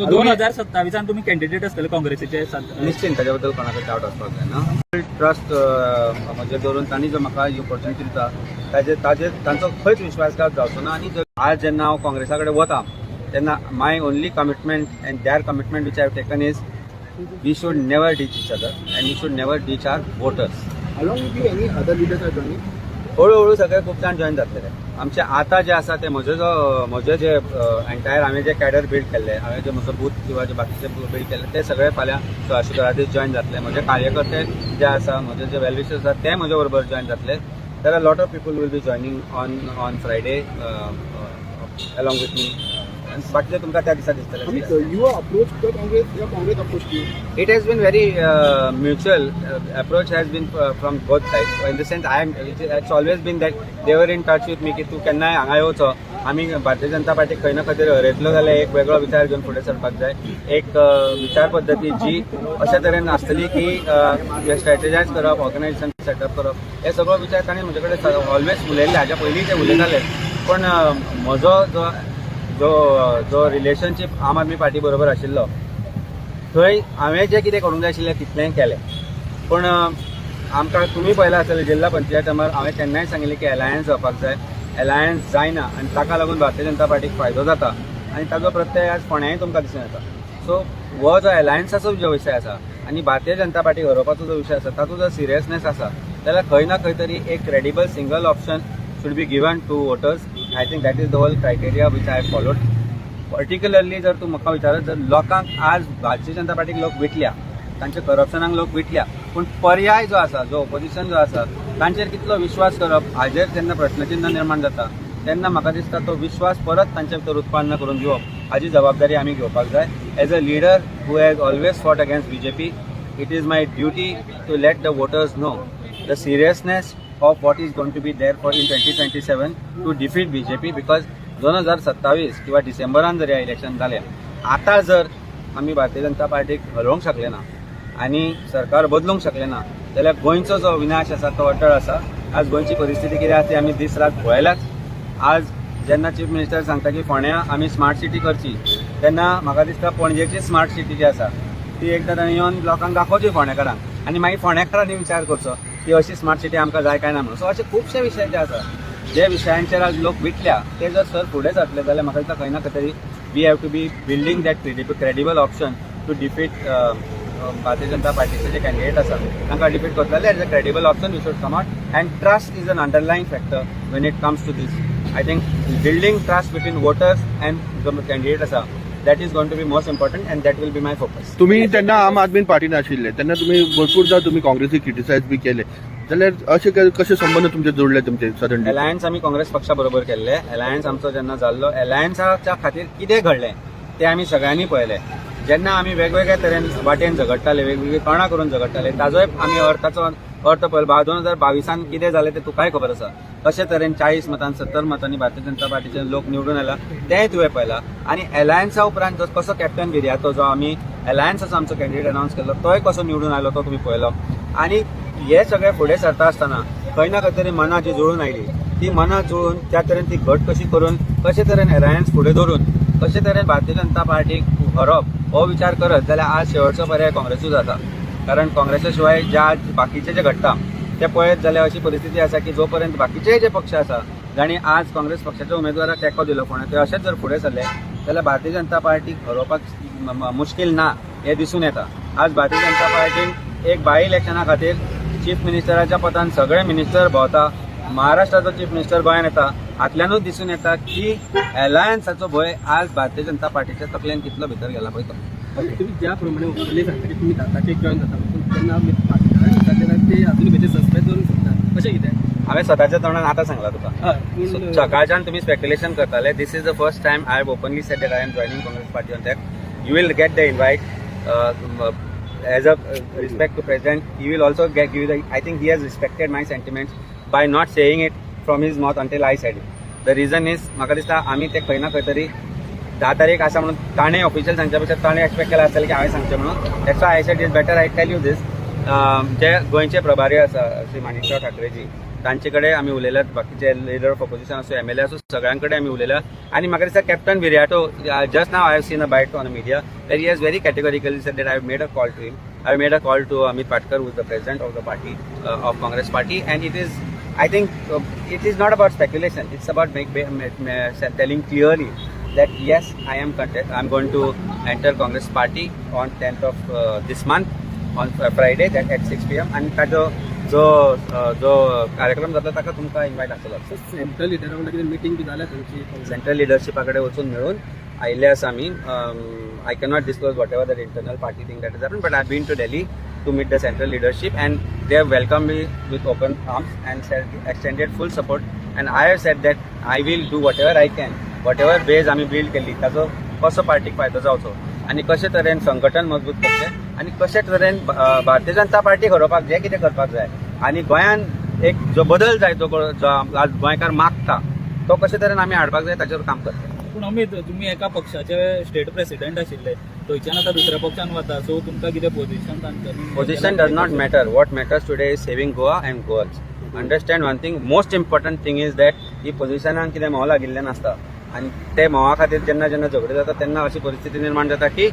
So 2027 तुम्ही candidate असतले काँग्रेसीचे? निश्चित ताजे बद्दल कोणाकडे डावट आसपाक जायना. ट्रस्ट म्हणजे धरून तांणी जो म्हाका ही ऑपॉर्च्युनिटी दिता तांचो खंयच विश्वासघात जावचो ना. आनी आज जेन्ना हांव काँग्रेसा कडेन वता तेन्ना my only commitment and their commitment which I have taken is we should never ditch each other and we should never ditch our voters. हळूहळू सगळे खूप जाण जॉईन जातले. आमचे आतां जे आसा ते म्हजे जे एंटायर हांवें जे कॅडर बिल्ड केल्ले, हांवें जे म्हजो बूथ किंवा जे बाकीचे बिल्ड केल्ले ते सगळे फाल्यां 16 दीस जॉईन जातले. म्हजे कार्यकर्ते जे आसा, म्हजे जे वेलविशर्स आसा ते म्हजे बरोबर जॉईन जातले. There are lot of people will be joining on Friday along with me. बाकीचे तुमकां त्या दिसा दिसतले. You approach the Congress or Congress approach you? It has been very mutual. Approach has been from both sides. In the sense, it's always been that they were in touch with me की तू केन्नाय हांगा येवचो. आमी भारतीय जनता पार्टीक खंय ना खंय तरी हरयतलो जाल्यार एक वेगळो विचार घेवन फुडें सरपाक जाय. एक विचार पद्दती जी अशा तरेन आसतली की स्ट्रॅटेजायज करप, ऑर्गनायझेशन सेटअप करप, हे सगळो विचार ताणें म्हजे कडेन ऑलवेज उलयल्ले. हाज्या पयलीं ते उलयताले. पण म्हजो जो रिलेशनशीप आम आदमी पार्टी बरोबर आशिल्लो थंय हांवें जें कितें करूंक जाय आशिल्लें तितलें केलें. पूण आमकां तुमी पळयलां आसतलें जिल्ला पंचायत टायमार हांवें केन्नाय सांगिल्लें की अलायन्स जावपाक जाय. अलायन्स जायना आनी ताका लागून भारतीय जनता पार्टीक फायदो जाता आनी ताजो प्रत्यय आज फोंड्याय तुमकां दिसून येता. सो हो जो अलायन्साचो जो विशय आसा आनी भारतीय जनता पार्टीक हरोवपाचो जो विशय आसा तातूंत जर सिरियसनेस आसा जाल्यार खंय ना खंय तरी एक credible single option should be given to voters. I think that is the whole criteria which I have followed. Particularly जर तूं म्हाका विचारत जर लोकांक आज भारतीय जनता पार्टीक लोक विटल्या, तांचे करप्शनाक लोक विटल्या, पूण पर्याय जो आसा, जो ऑपोजिशन जो आसा तांचेर कितलो विश्वास करप हाजेर जेन्ना प्रश्नचिन्ह निर्माण जाता तेन्ना म्हाका दिसता तो विश्वास परत तांचे भितर उत्पन्न करून दिवप हाची जबाबदारी आमी घेवपाक जाय. As a leader who has always fought against BJP, it is my duty to let the voters know the seriousness of what is going to be there for in 2027 to defeat BJP, because 2027 किंवा डिसेंबरान जर election जालें, आता जर आमी भारतीय जनता पार्टीक हरोवंक शकले ना आनी सरकार बदलूंक शकले ना जाल्यार गोंयचो जो विनाश आसा तो अटळ आसा. आज गोंयची परिस्थिती कितें आसा ती आमी दीस रात पळयलाच. आज जेन्ना चीफ मिनिस्टर सांगता की फोंड्या आमी स्मार्ट सिटी करची तेन्ना म्हाका दिसता पणजेची स्मार्ट सिटी जी आसा ती एकदां ताणें येवन लोकांक दाखोवची फोंड्याकारांक आनी मागीर फोंड्याकारांनी विचार करचो की अशी स्मार्ट सिटी आमकां जाय काय ना म्हणून. सो अशे खुबशे विशय जे आसा जे विशयांचेर आज लोक विटल्या ते जर सर फुडें सरले जाल्यार म्हाका दिसता खंय ना खंय तरी we have to be building that credible option to defeat Bharatiya Janata पार्टीचे जे कॅन्डिडेट आसा तांकां डिफीट करतले जाल्यार as a credible option we should come out. And trust is an underlying factor when it comes to this. I think building trust between voters and जो candidate आसा that is going to be most important and that will be my focus. तुम्ही त्यांना आम आदमी पार्टीन आशिल्ले तेन्ना तुम्ही भरपूरदा तुम्ही काँग्रेसी क्रिटिसायज बी केले जाल्यार असे कसे संबंध तुमचे जोडले तुमचे सडनली? अलायन्स आमी काँग्रेस पक्षा बरोबर केल्ले. अलायन्स आमचो जेन्ना जाल्लो अलायन्साच्या खातीर कितें घडलें ते आमी सगळ्यांनी पळयलें. जेन्ना आमी वेगवेगळ्या तरेन वाटेन झगडटाले, वेगवेगळी तोंडां करून झगडटाले, ताजोय आमी अर्थ पळयलो. 2022 कितें जालें ते तुकाय खबर आसा. कशे तरेन 40 मतांनी 70 मतांनी भारतीय जनता पार्टीचे लोक निवडून आयला तेंय तुवें पळयलां. आनी अलायन्सा उपरांत कसो कॅप्टन गिर्यातो जो आमी अलायन्साचो आमचो कॅन्डिडेट अनावन्स केल्लो तोय कसो निवडून आयलो तो तुमी पळयलो. आनी हे सगळे फुडें सरता आसतना खंय ना खंय तरी मनां जी जुळून आयली ती मनां जुळून त्या तरेन ती घट कशी करून कशे तरेन अलायन्स फुडें धरून कशे तरेन भारतीय जनता पार्टीक हरप हो विचार करत जाल्यार आज शेवटचो पर्याय काँग्रेसूच आसा. कारण काँग्रेसा शिवाय ज्या बाकीचे जे घडटा ते पळयत जाल्यार अशी परिस्थिती आसा की जो पर्यंत बाकीचे जे पक्ष आसा जाणी आज काँग्रेस पक्षाच्या उमेदवाराक तेंको दिलो पण ते अशेंच जर फुडें सरले जाल्यार भारतीय जनता पार्टीक हरोवपाक मुश्कील ना हें दिसून येता. आज भारतीय जनता पार्टीन एक बाय इलेक्शना खातीर चीफ मिनिस्टराच्या पदान सगळे मिनिस्टर भोंवता. महाराष्ट्राचो चीफ मिनिस्टर गोंयांत येता. हातल्यानूच दिसून येता की अलायन्साचो भंय आज भारतीय जनता पार्टीच्या तकलेन कितलो भितर गेला पळय तो. तुम्ही ज्या प्रमाणे उलयले सांगता की तुम्ही ताचे जॉईन जाता तेन्ना ते अजून भितर सस्पेंड करून शकता अशें कितें? हांवें स्वताच्या तोंडान आतां सांगलां तुका. सकाळच्यान तुमी स्पेक्युलेशन करताले. This is the first time I have openly said that I am joining Congress party on that. You will get the invite as a respect to president. He will also give the, I think he has respected my sentiments by not saying it from his mouth until I said it. The reason is म्हाका दिसता आमी ते खंय ना खंय तरी 10 तारीख आसा म्हणून ताणें ऑफिशियल सांगच्या पेक्षा ताणें एक्सपेक्ट केला आसतलें की हांवें सांगचें म्हणून. That's why I said is better I tell you this. जे गोंयचे प्रभारी आसा श्री माणिकराव ठाकरेजी तांचे कडेन आमी उलयल्यात, बाकीचे लिडर ऑफ ऑपोजिशन असो MLA असो सगळ्यां कडेन आमी उलयल्या. आनी म्हाका दिसता कॅप्टन विराटो जस्ट नाव I have seen a bite on media that he has very categorically said that I have made a call to him. I have made a call to Amit Patkar, who is the president of the party, of Congress party, and it is, I think, it is not about speculation. It's about telling clearly that yes, I am going to enter Congress party on 10th of this month on Friday at 6 p.m. and जो कार्यक्रम जाता ताका तुमकां invite आसतलो. Central लिडरा वांगडा कितें meeting बी जाल्या तुमची? सेंट्रल लिडरशिपा कडेन वचून मेळून आयिल्ले आसा आमी. I cannot disclose whatever that internal party thing that has happened, but I've been to Delhi to meet the central leadership, and they have welcomed me with open arms and extended full support. And I have said that I will do whatever I can, whatever base आमी build केल्ली ताचो कसो पार्टीक फायदो जावचो आनी कशे तरेन संघटन मजबूत करचें आनी कशे तरेन भारतीय जनता पार्टी घडोवपाक जें कितें करपाक जाय आनी गोंयांत एक जो बदल जाय जो आज गोंयकार मागता तो कशे तरेन आमी हाडपाक जाय ताचेर काम करता. पूण अमित, तुम्ही एका पक्षाचे स्टेट प्रेसिडेंट आशिल्ले, थंयच्यान आतां दुसऱ्या पक्षान वता, सो तुमकां कितें Position does not matter. What matters today is saving Goa and Goans. Understand one thing, most important thing is that ही पोझिशनान कितें मोह लागिल्लें नासता आनी ते मोहा खातीर जेन्ना जेन्ना झगडे जाता तेन्ना अशी परिस्थिती निर्माण जाता की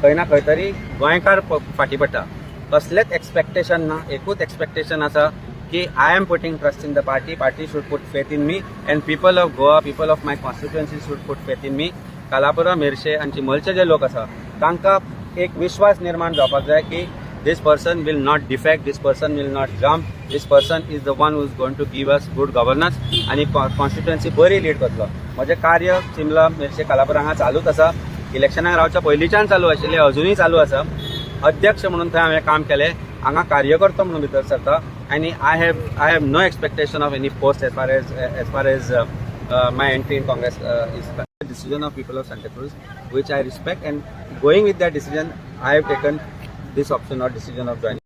खंय ना खंय तरी गोंयकार फाटी पडटा. कसलेंच एक्सपेक्टेशन ना, एकूच एक्सपेक्टेशन आसा कि I am putting trust in the party should put faith in me, and people of Goa, people of my constituency should put faith in me. कालापुरा, Merces आणि चिमलचे जे लोक आसा तांकां एक विश्वास निर्माण जावपाक जाय की this person will not defect, this person will not jump, this person is the one who is going to give us good governance आणि कॉन्स्टिट्युएन्सी बरी लीड करतलो. म्हजें कार्य चिमला, मेर्शे, कालापुरा हांगा चालूच आसा. इलेक्शनाक रावच्या पयलींच्यान चालू आशिल्लें, अजुनूय चालू आसा. अध्यक्ष म्हणून थंय हांवें काम केलें, हांगा कार्यकर्तो म्हणून भितर सरता आनी I have no expectation of any post as far as my entry in Congress is. The decision of people of Santa Cruz, which I respect, and going with that decision, I have taken this option or decision of joining.